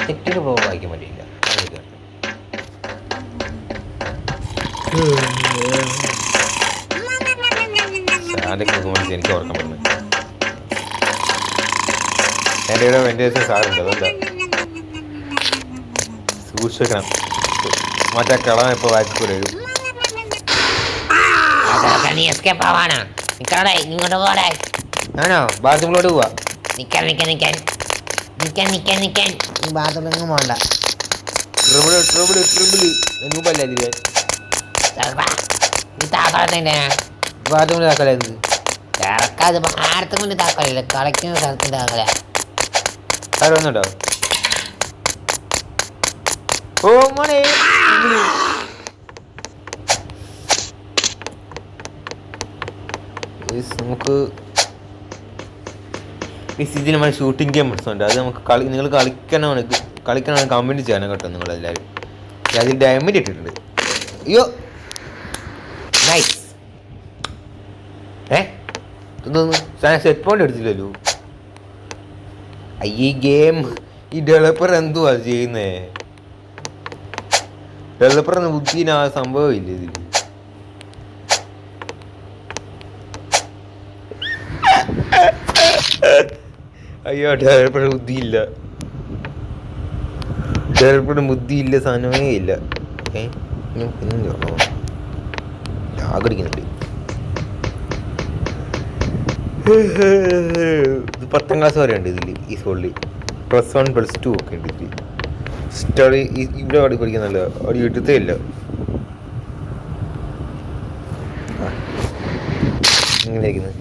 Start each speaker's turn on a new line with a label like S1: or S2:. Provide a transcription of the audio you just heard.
S1: തെറ്റിന് പ്രോ വായിക്കാൻ പറ്റില്ല. എനിക്ക് ഓർക്കാൻ പറ്റുന്നത് എൻ്റെ ഇവിടെ വെന്റിലേഷൻ സാറുണ്ട്. അതുകൊണ്ടാ സൂക്ഷിക്കണം. മറ്റേ കളം ഇപ്പോൾ വായിക്കൂടെ വരും. ആണോ ബാത്റൂമിലോട്ട് പോവാ?
S2: നിക്കാൻ ഈ ബാത്റൂമിൽ പോണ്ട.
S1: ബാത്റൂമിൽ താക്കലായത്
S2: ഇറക്കാത് ഭാരത്തെ കൊണ്ട് താക്കലില്ല, കളിക്കുന്ന സ്ഥലത്തിന്റെ താക്കല.
S1: ആരും വന്നുണ്ടോ? ഓ മോനെ നമുക്ക് ഇതിന് നമ്മൾ ഷൂട്ടിംഗ് ഗെയിം ഉണ്ട്. അത് നമുക്ക് നിങ്ങൾ കളിക്കണമെന്ന് കമൻറ്റ് ചെയ്യണം കേട്ടോ നിങ്ങളെല്ലാവരും. അതിൽ ഡയമണ്ട് ഇട്ടിട്ടുണ്ട്. അയ്യോ നൈസ്. എന്തോന്ന് സെറ്റ് പോയിന്റ് എടുത്തില്ലല്ലോ. ഈ ഗെയിം ഈ ഡെവലപ്പർ എന്തുവാ ചെയ്യുന്നേ? ഡെവലപ്പർ എന്ന ബുദ്ധിന് ആ സംഭവം ഇല്ല ഇതിൽ. അയ്യോ ഡെവലപ്പറിന് ബുദ്ധിയില്ല. ഡെവലപ്പറിന് ബുദ്ധിയില്ല, സാധനമേ ഇല്ല. ആഗ്രഹിക്കുന്നുണ്ട്. ഇത് 10ാം ക്ലാസ് വരെ ഉണ്ട് ഇതിൽ. ഈ സോളിൽ +1 +2 ഒക്കെ ഉണ്ട് ഇതിൽ. സ്റ്റഡി ഇവിടെ അവിടെ പഠിക്കുന്നില്ല, അവിടെ എടുത്തേ ഇല്ല. ഇങ്ങനെ ഇരിക്കുന്നത്